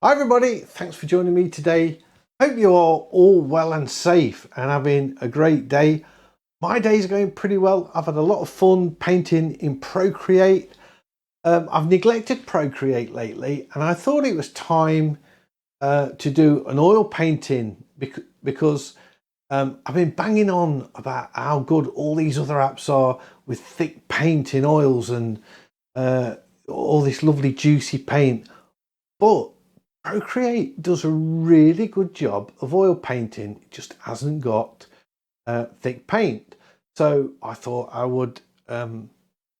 Hi everybody, thanks for joining me today. Hope you are all well and safe and having a great day. My day's going pretty well. I've had a lot of fun painting in Procreate. I've neglected Procreate lately and I thought it was time to do an oil painting because I've been banging on about how good all these other apps are with thick paint in oils and all this lovely juicy paint, but Procreate does a really good job of oil painting. It just hasn't got thick paint. So I thought I would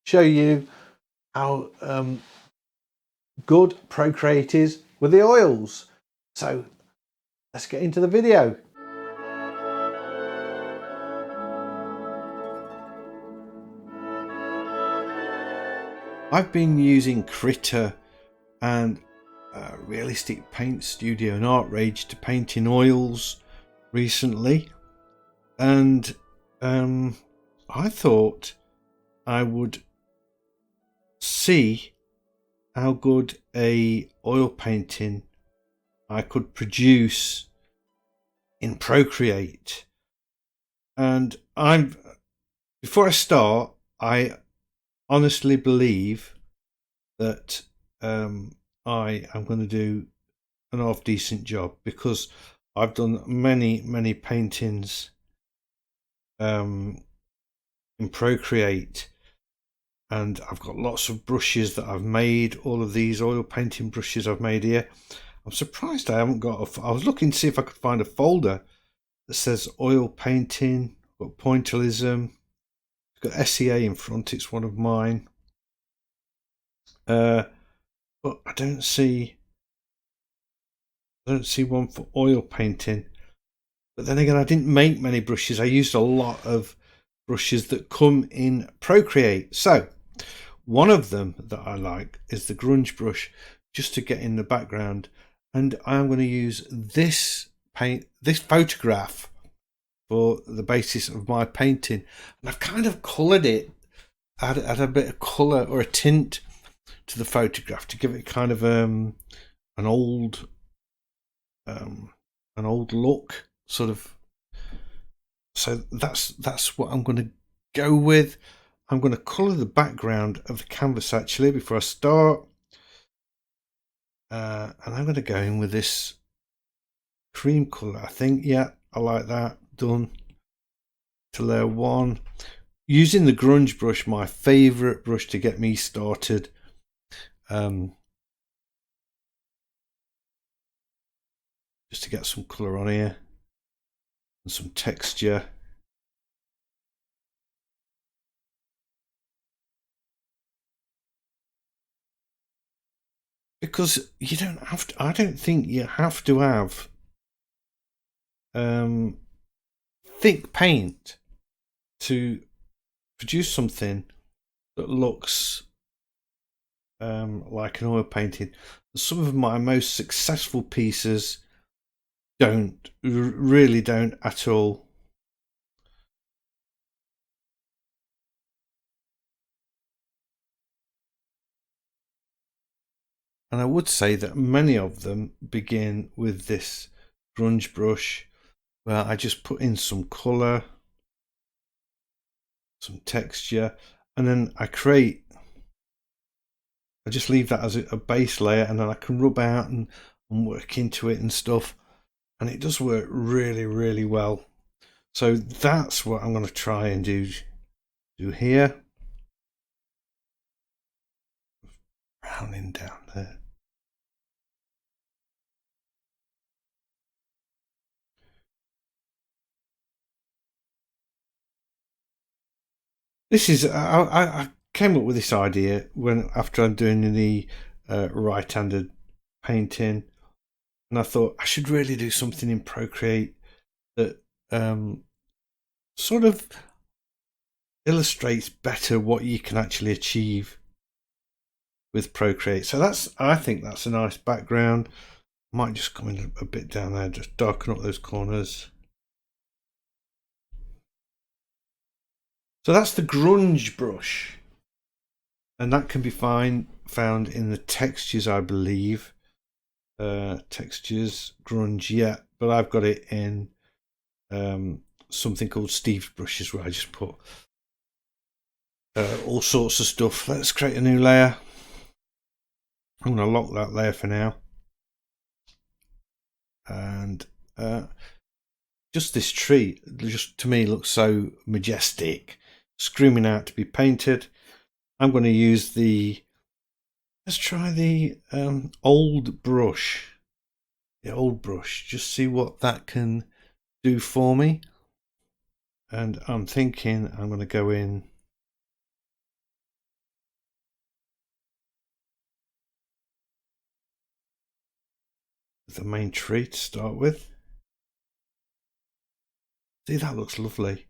show you how good Procreate is with the oils. So let's get into the video. I've been using Critter and Realistic Paint Studio and Artrage to paint in oils recently, and I thought I would see how good a oil painting I could produce in Procreate. And before I start, I honestly believe that I am going to do an half decent job, because I've done many paintings in Procreate, and I've got lots of brushes that I've made. All of these oil painting brushes I've made here. I'm surprised I haven't got I was looking to see if I could find a folder that says oil painting. I've got pointillism, I've got SEA in front, it's one of mine, but I don't see one for oil painting. But then again, I didn't make many brushes. I used a lot of brushes that come in Procreate. So one of them that I like is the grunge brush, just to get in the background. And I'm going to use this photograph for the basis of my painting. And I've kind of coloured it, add a bit of colour or a tint to the photograph to give it kind of an old look, sort of. So that's what I'm going to go with. I'm going to colour the background of the canvas actually before I start, and I'm going to go in with this cream colour. I think, yeah, I like that. Done to layer one, using the grunge brush, my favourite brush to get me started. Just to get some colour on here and some texture. Because you don't have to, I don't think you have to have thick paint to produce something that looks like an oil painting. Some of my most successful pieces really don't at all. And I would say that many of them begin with this grunge brush, where I just put in some colour, some texture, and then I just leave that as a base layer, and then I can rub out and work into it and stuff, and it does work really well. So that's what I'm going to try and do here. Rounding down there. This is I came up with this idea after I'm doing the right-handed painting, and I thought I should really do something in Procreate that sort of illustrates better what you can actually achieve with Procreate. So I think that's a nice background. Might just come in a bit down there, just darken up those corners. So that's the grunge brush, and that can be found in the textures, I believe. textures grunge yet, but I've got it in something called Steve's brushes, where I just put all sorts of stuff. Let's create a new layer. I'm going to lock that layer for now, and just this tree just to me looks so majestic, screaming out to be painted. I'm going to use let's try the old brush, just see what that can do for me. And I'm thinking I'm going to go in with the main tree to start with. See, that looks lovely.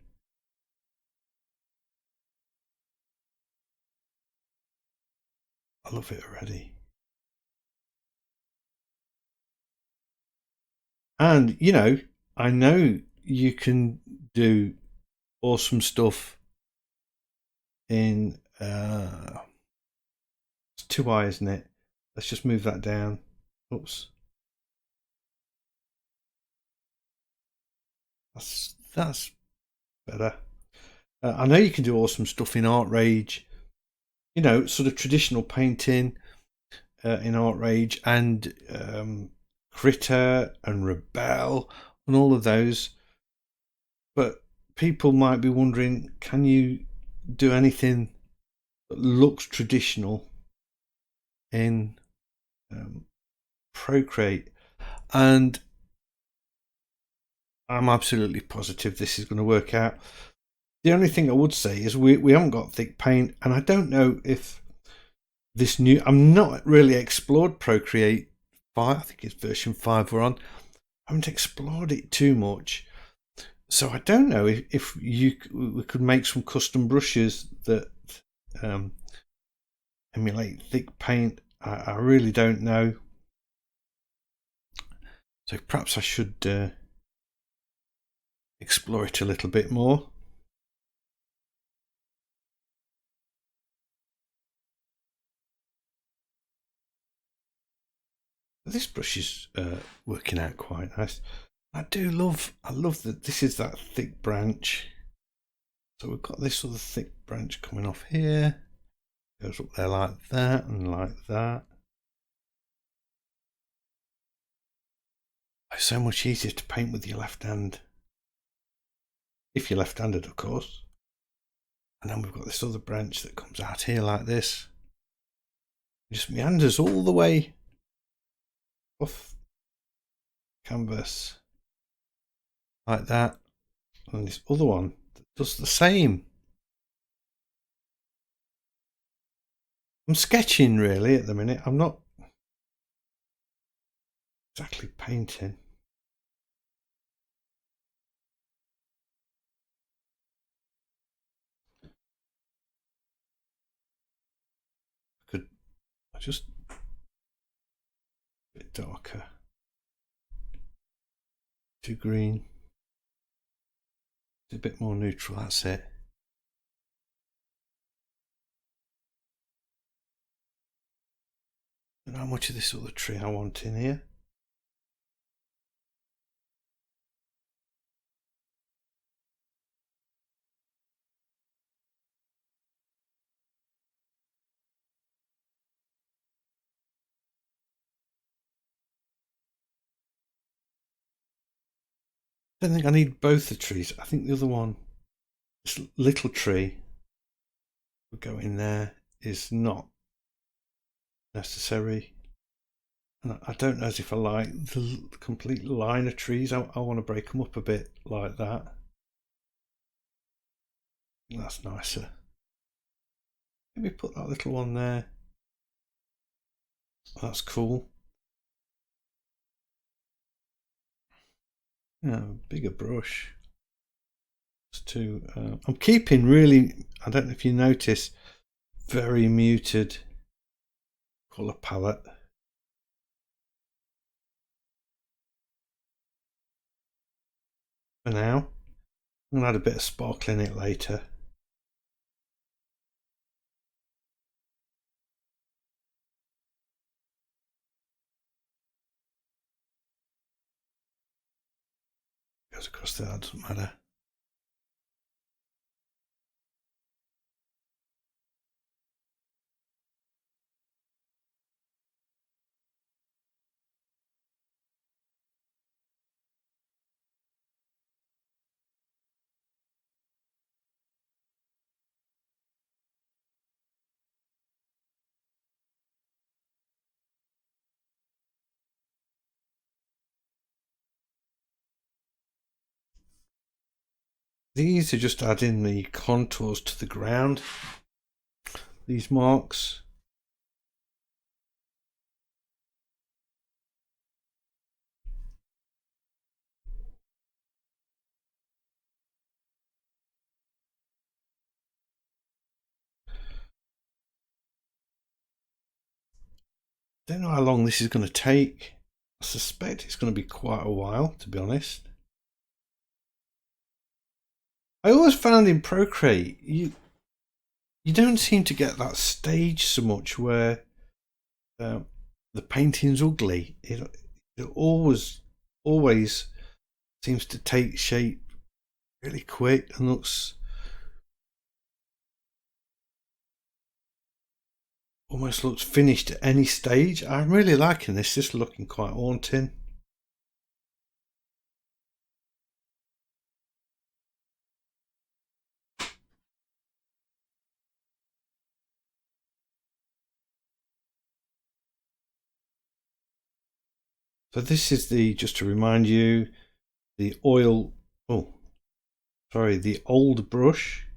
I love it already. And I know you can do awesome stuff in it's 2i, isn't it? Let's just move that down. Oops. That's better. I know you can do awesome stuff in Artrage, sort of traditional painting in Artrage, and Critter and Rebel and all of those. But people might be wondering, can you do anything that looks traditional in Procreate? And I'm absolutely positive this is going to work out. The only thing I would say is we haven't got thick paint, and I don't know if this new, I'm not really explored Procreate 5, I think it's version 5 we're on. I haven't explored it too much, so I don't know if we could make some custom brushes that emulate thick paint. I really don't know, so perhaps I should explore it a little bit more. This brush is working out quite nice. I love that this is that thick branch. So we've got this sort of thick branch coming off here, goes up there like that and like that. It's so much easier to paint with your left hand, if you're left-handed, of course. And then we've got this other branch that comes out here like this, just meanders all the way off canvas like that, and this other one does the same. I'm sketching really at the minute. I'm not exactly painting. I just a bit darker, too green, a bit more neutral. That's it. And how much of this other tree I want in here. I don't think I need both the trees. I think the other one, this little tree, would go in there, is not necessary. And I don't know as if I like the complete line of trees. I want to break them up a bit like that. That's nicer. Maybe put that little one there. That's cool. Yeah, bigger brush. I'm keeping really, I don't know if you notice, very muted colour palette. For now, I'm going to add a bit of sparkle in it later. goes across there, that doesn't matter. These are just adding the contours to the ground, these marks. Don't know how long this is going to take. I suspect it's going to be quite a while, to be honest. I always found in Procreate, you don't seem to get that stage so much where the painting's ugly. It always seems to take shape really quick and looks almost looks finished at any stage. I'm really liking this. This is looking quite haunting. So this is the, just to remind you, the oil, oh, sorry, the old brush.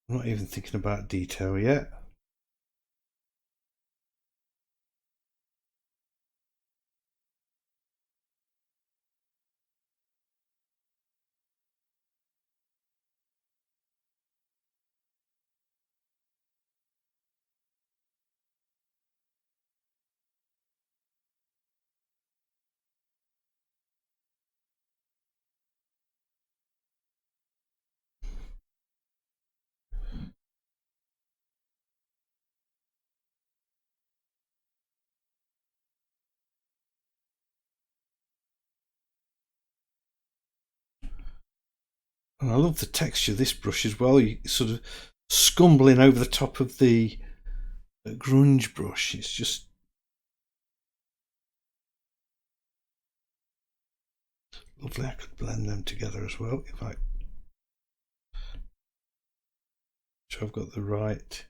I'm not even thinking about detail yet. And I love the texture of this brush as well. You sort of scumbling over the top of the grunge brush. It's just lovely. I could blend them together as well if I sure I've got the right.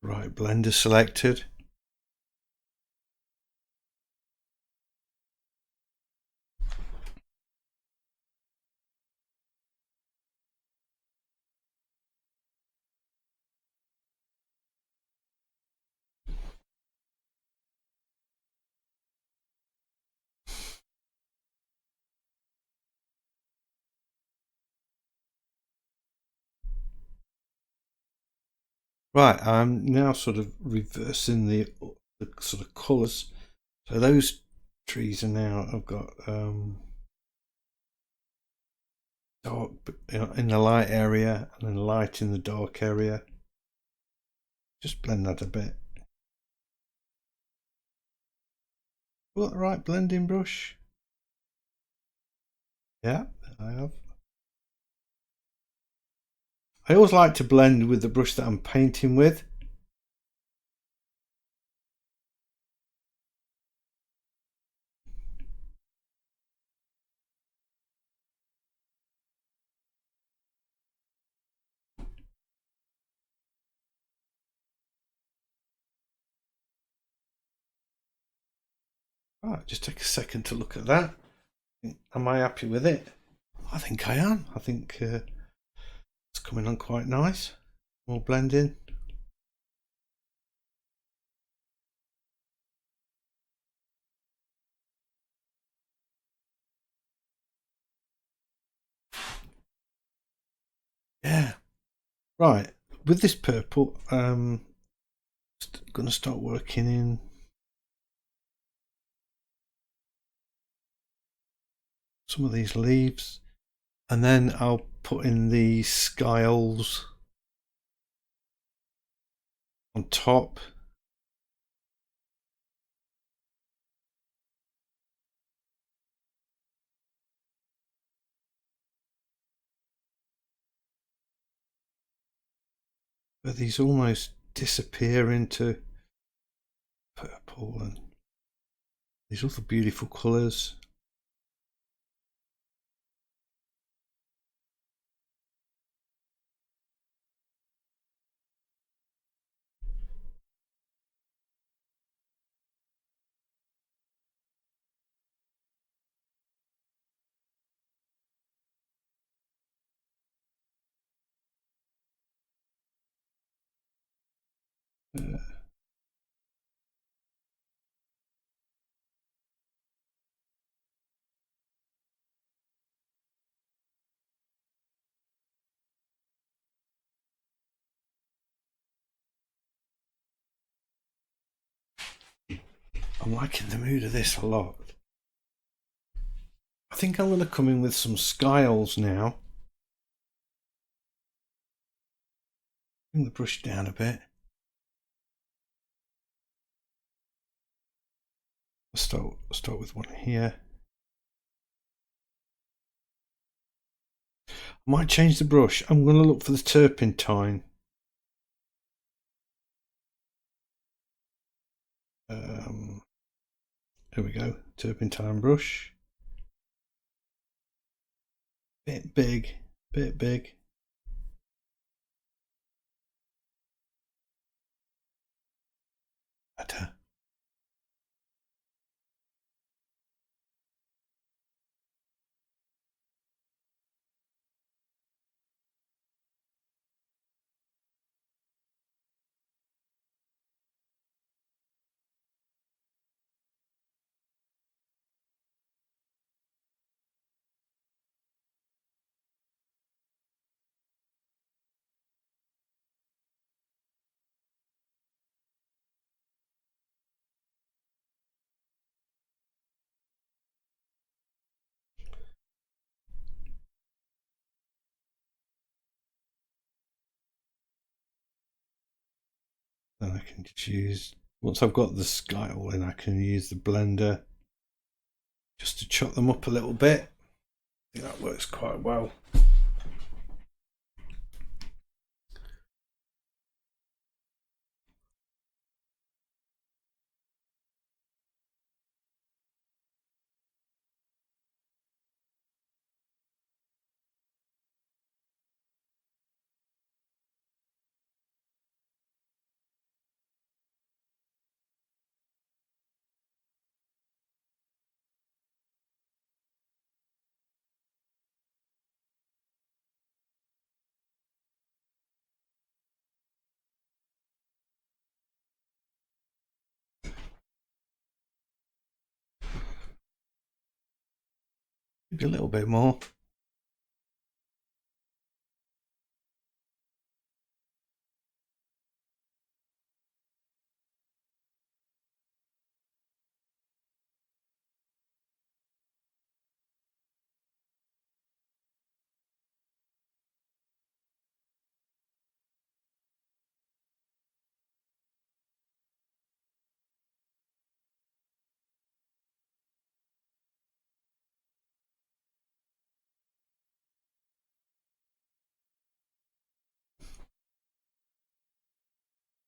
Right blender selected. Right, I'm now sort of reversing the sort of colours. So those trees are now, I've got dark in the light area and then light in the dark area. Just blend that a bit. Got the right blending brush? Yeah, I have. I always like to blend with the brush that I'm painting with. Right, just take a second to look at that. Am I happy with it? I think I am. I think it's coming on quite nice. More blending. Yeah. Right. With this purple, going to start working in some of these leaves, and then I'll put in the scales on top. But these almost disappear into purple and these other beautiful colours. I'm liking the mood of this a lot. I think I'm going to come in with some scales now. Bring the brush down a bit. I'll start with one here. I might change the brush. I'm going to look for the turpentine. There we go, turpentine brush. Bit big. Better. Then I can just use, once I've got the scale in, I can use the blender just to chop them up a little bit. I think that works quite well. Maybe a little bit more.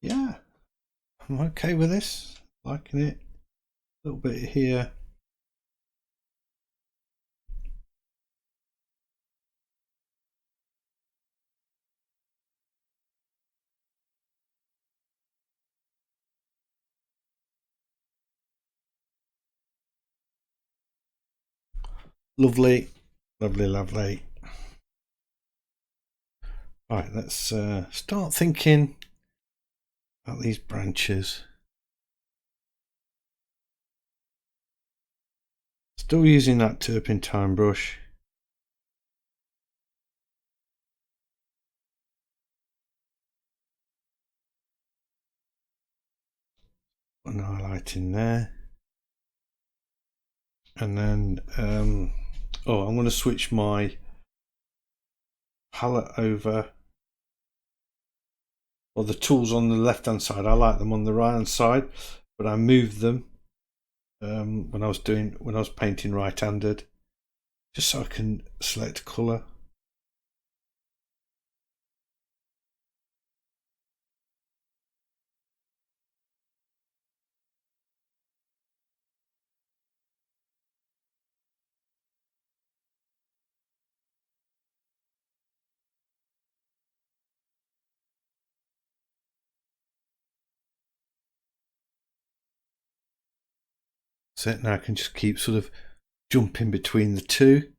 Yeah, I'm okay with this. Liking it. A little bit here. Lovely, lovely. Right, let's start thinking about these branches. Still using that turpentine brush. An highlight in there. And then Oh, I'm going to switch my palette over, or the tools on the left hand side. I like them on the right hand side, but I moved them when I was painting right handed, just so I can select colour. So now I can just keep sort of jumping between the two.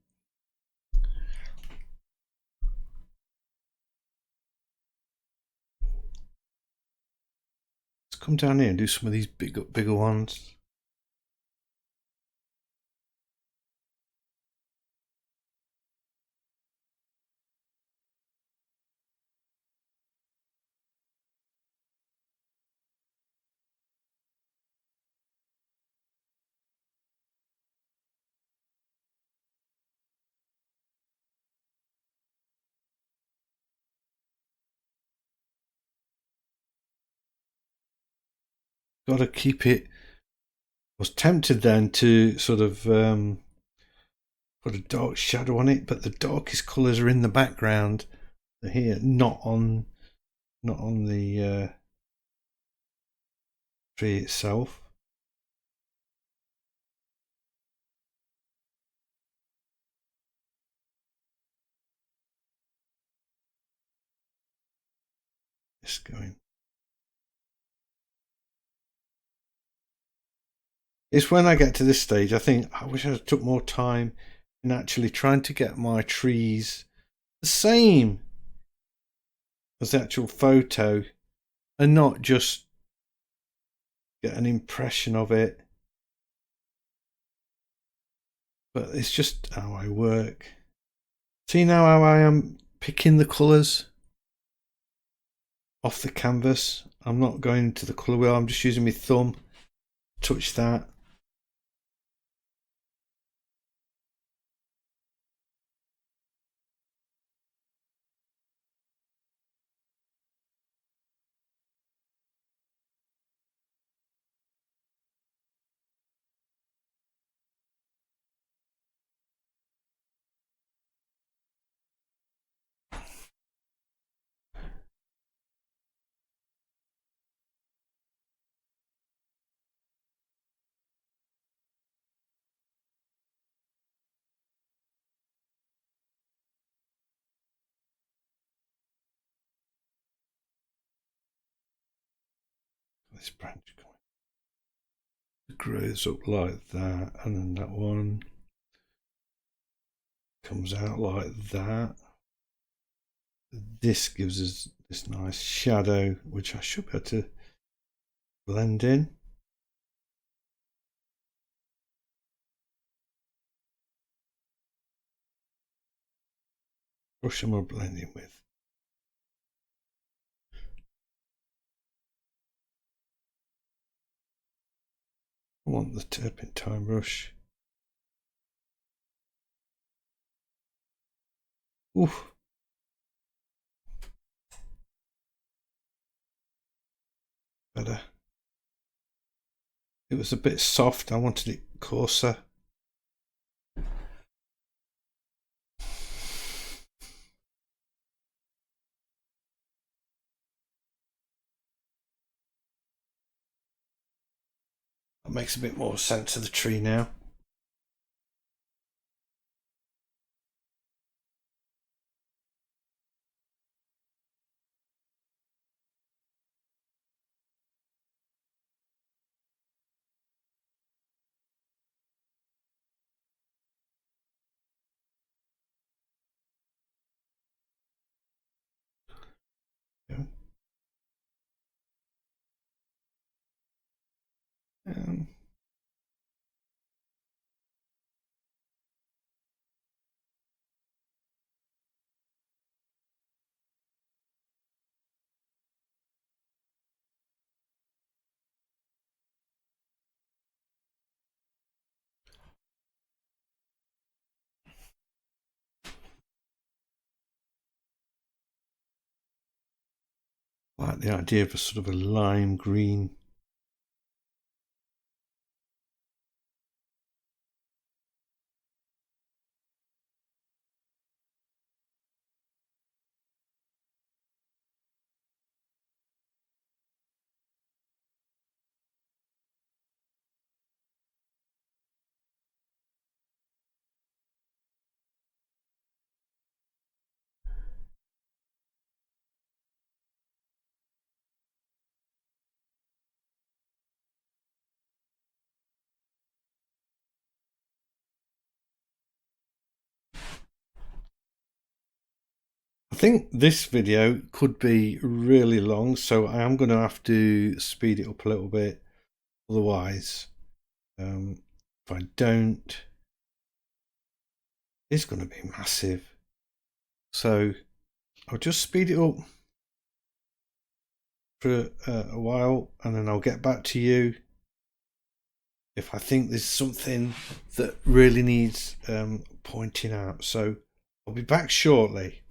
Let's come down here and do some of these bigger ones. Got to keep it. I was tempted then to sort of put a dark shadow on it, but the darkest colours are in the background. They're here, not on the tree itself. Just going. It's when I get to this stage, I think I wish I took more time in actually trying to get my trees the same as the actual photo, and not just get an impression of it. But it's just how I work. See now how I am picking the colours off the canvas. I'm not going into the colour wheel, I'm just using my thumb. Touch that. This branch grows up like that, and then that one comes out like that. This gives us this nice shadow, which I should be able to blend in. Brush I'm blending with. I want the turpentine brush. Oof. Better. It was a bit soft, I wanted it coarser. That makes a bit more sense of the tree now. Yeah. Um, like the idea of a sort of a lime green. I think this video could be really long, so I am going to have to speed it up a little bit. Otherwise, if I don't, it's going to be massive. So I'll just speed it up for a while, and then I'll get back to you if I think there's something that really needs pointing out. So I'll be back shortly.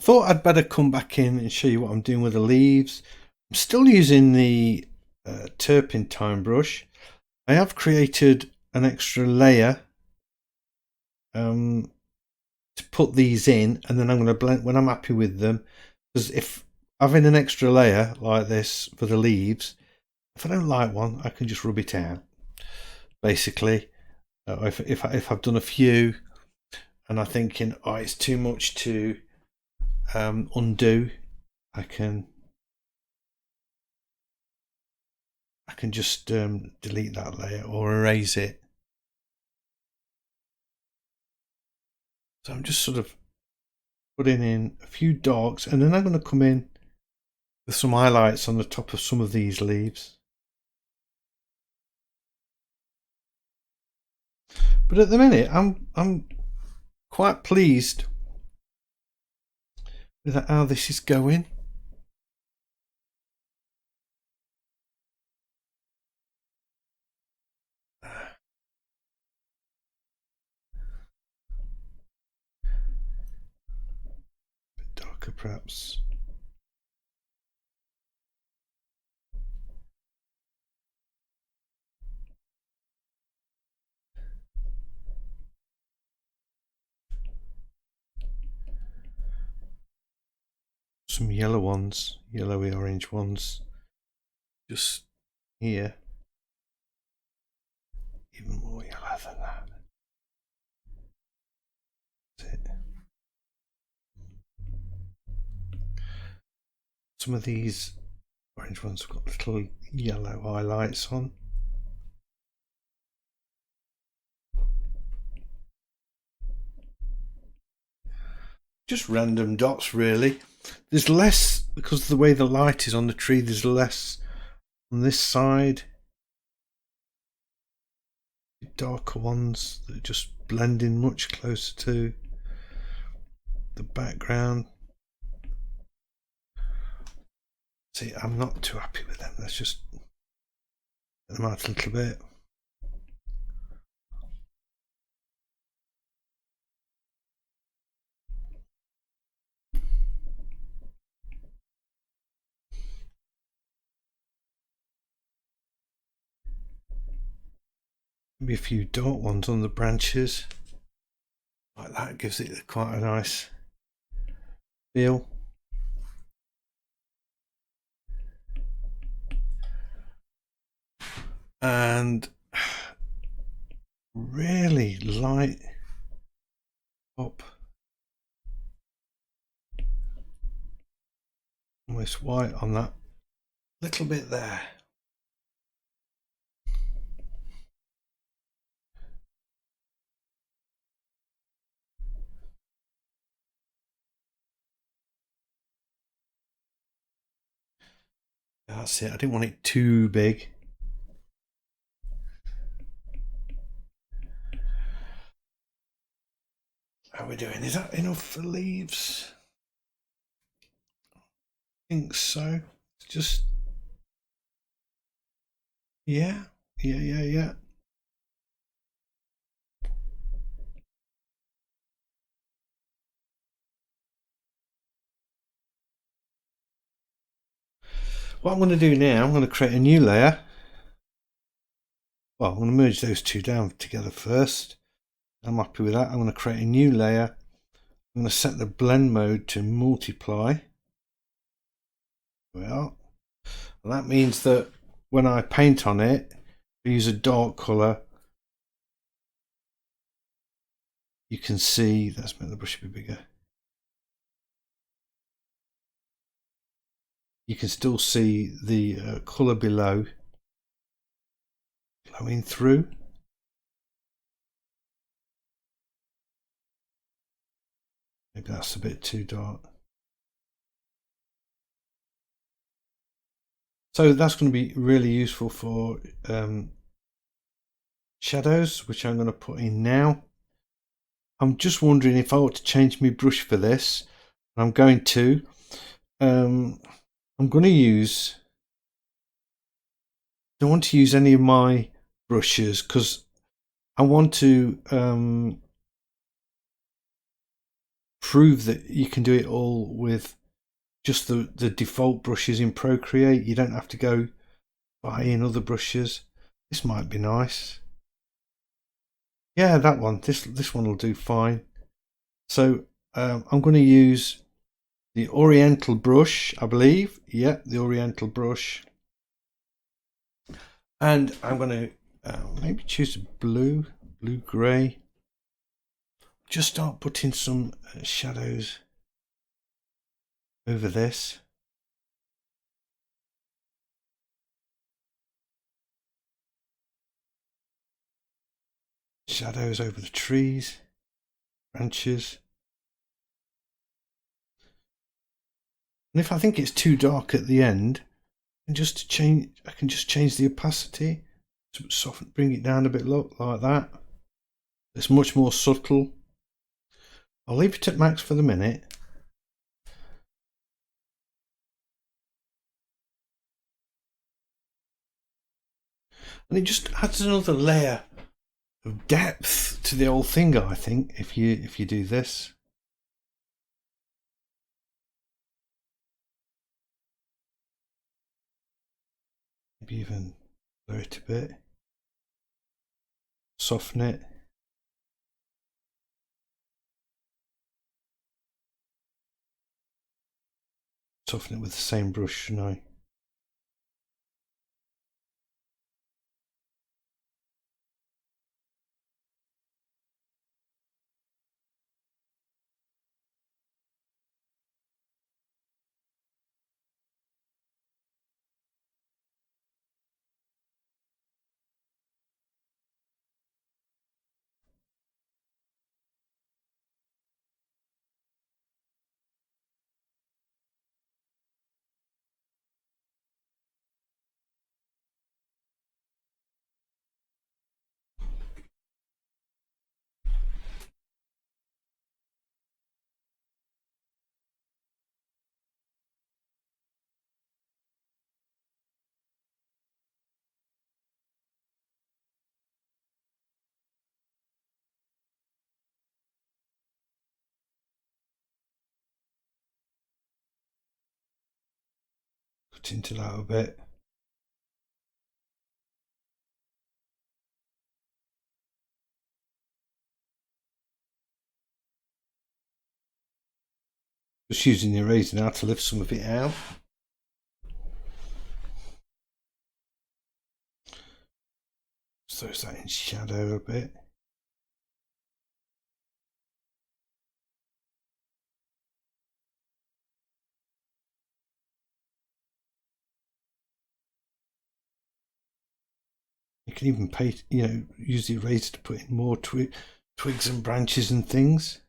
Thought I'd better come back in and show you what I'm doing with the leaves. I'm still using the turpentine brush. I have created an extra layer to put these in, and then I'm going to blend when I'm happy with them, because if having an extra layer like this for the leaves, if I don't like one, I can just rub it out basically. If I've done a few and I'm thinking, oh, it's too much to undo, I can just delete that layer or erase it. So I'm just sort of putting in a few darks, and then I'm going to come in with some highlights on the top of some of these leaves. But at the minute, I'm quite pleased with how this is going. Darker perhaps. Some yellow ones, yellowy orange ones, just here. Even more yellow than that. That's it. Some of these Orange ones have got little yellow highlights on. Just random dots really. There's less, because of the way the light is on the tree, there's less on this side. Darker ones that just blend in much closer to the background. See, I'm not too happy with them. Let's just get them out a little bit. Maybe a few dark ones on the branches. Like that gives it quite a nice feel. And really light up, almost white on that little bit there. That's it. I didn't want it too big. How are we doing? Is that enough for leaves? I think so. It's just, yeah. What I'm going to do now, I'm going to create a new layer. Well, I'm going to merge those two down together first. I'm happy with that. I'm going to create a new layer. I'm going to set the blend mode to multiply. Well, that means that when I paint on it, I use a dark colour. You can see, let's make the brush a bit bigger. You can still see the colour below flowing through. Maybe that's a bit too dark. So that's going to be really useful for shadows, which I'm going to put in now. I'm just wondering if I ought to change my brush for this. I'm going to. I'm going to use. I don't want to use any of my brushes because I want to prove that you can do it all with just the default brushes in Procreate. You don't have to go buying other brushes. This might be nice. Yeah, that one. This one will do fine. So I'm going to use the Oriental brush, I believe. Yeah, the Oriental brush. And I'm going to maybe choose a blue grey. Just start putting some shadows over this. Shadows over the trees, branches. And if I think it's too dark at the end, I can just change the opacity to soften, bring it down a bit, look like that. It's much more subtle. I'll leave it at max for the minute. And it just adds another layer of depth to the whole thing, I think, if you do this. Maybe even blur it a bit. Soften it. Soften it with the same brush, shouldn't I? cut into that a bit. Just using the eraser now to lift some of it out. So it's that in shadow a bit. You can even paint, use the eraser to put in more twigs and branches and things.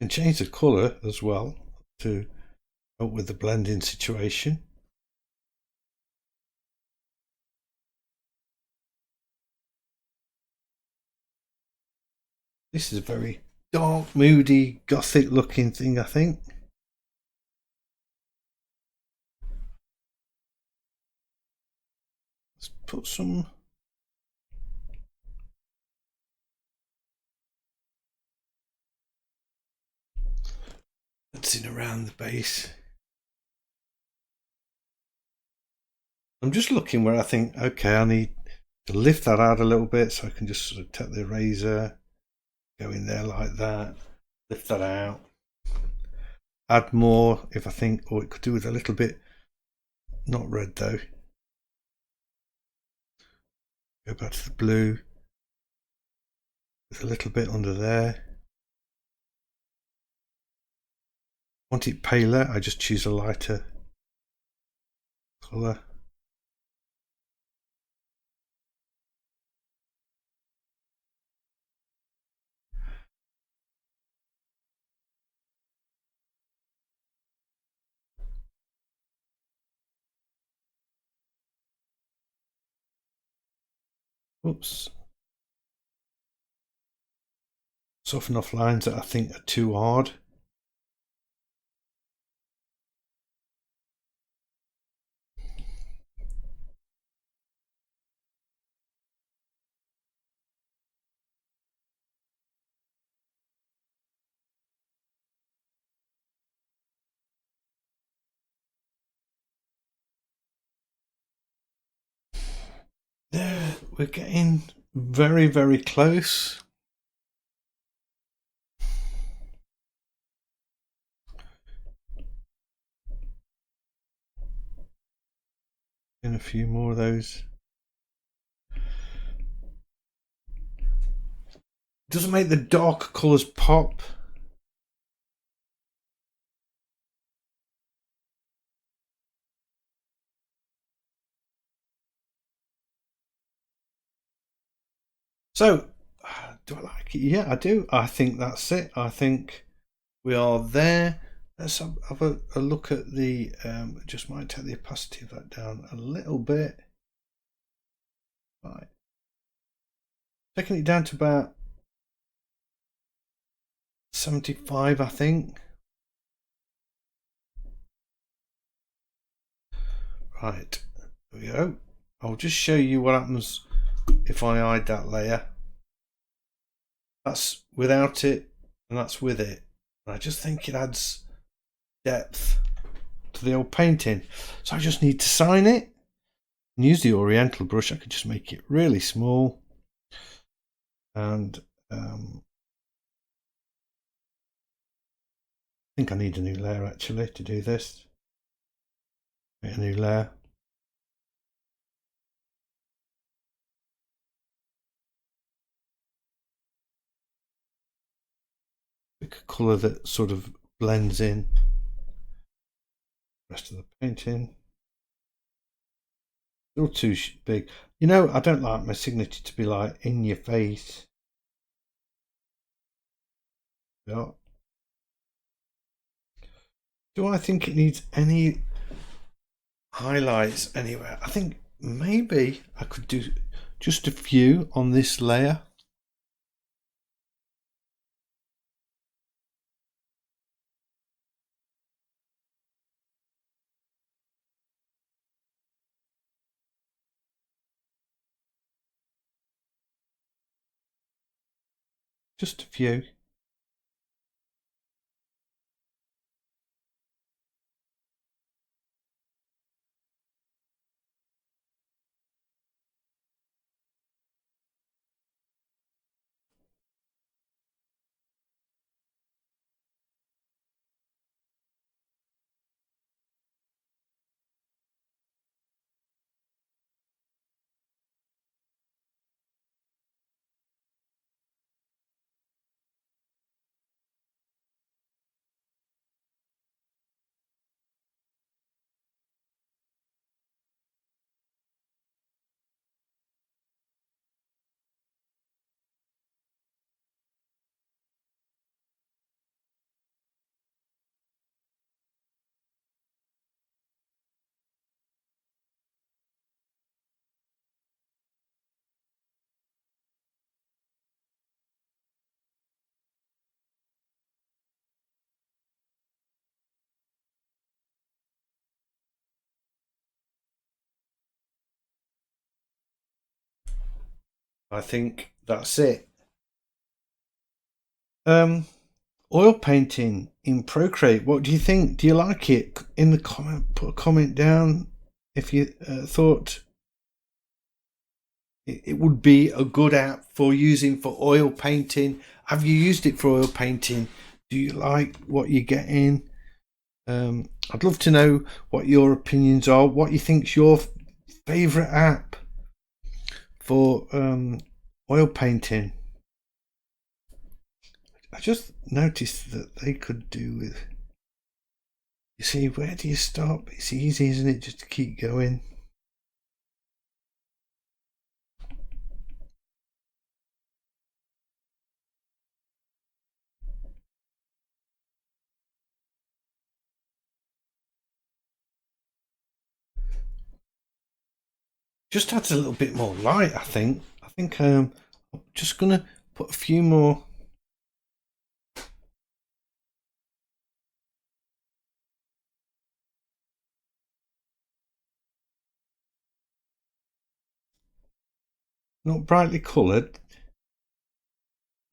And change the colour as well to help with the blending situation. This is a very dark, moody, gothic looking thing, I think. Let's put some in around the base. I'm just looking where I think, okay, I need to lift that out a little bit, so I can just sort of take the eraser, go in there like that, lift that out, add more if I think, or it could do with a little bit, not red though. Go back to the blue with a little bit under there. Want it paler, I just choose a lighter colour. Oops. Soften off lines that I think are too hard. There, we're getting very, very close. And a few more of those. Doesn't make the dark colours pop. So, do I like it? Yeah, I do. I think that's it. I think we are there. Let's have a look at the, just might take the opacity of that down a little bit. Right. Taking it down to about 75, I think. Right, there we go. I'll just show you what happens if I hide that layer. That's without it, and that's with it. And I just think it adds depth to the old painting. So I just need to sign it and use the Oriental brush. I could just make it really small. And I think I need a new layer actually to do this. Make a new layer. Pick a colour that sort of blends in the rest of the painting. Still too big. You know, I don't like my signature to be like in your face. Yeah. Do I think it needs any highlights anywhere? I think maybe I could do just a few on this layer. Just a few. I think that's it. Oil painting in Procreate. What do you think? Do you like it? In the comment, put a comment down if you thought it would be a good app for using for oil painting. Have you used it for oil painting? Do you like what you're getting? I'd love to know what your opinions are. What you think's your favourite app for oil painting? I just noticed that they could do with. You see, where do you stop? It's easy, isn't it, just to keep going? Just adds a little bit more light, I think. I'm just gonna put a few more. Not brightly coloured,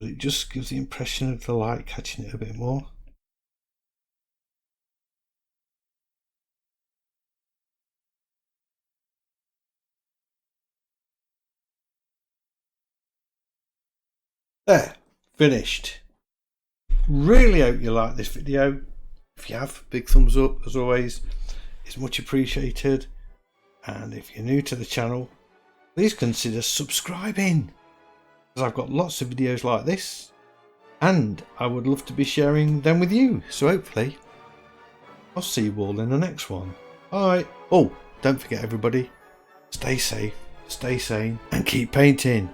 but it just gives the impression of the light catching it a bit more. There, finished. Really hope you like this video. If you have, big thumbs up as always. It's much appreciated. And if you're new to the channel, please consider subscribing, because I've got lots of videos like this and I would love to be sharing them with you. So hopefully I'll see you all in the next one. Bye. Oh, don't forget everybody, stay safe, stay sane and keep painting.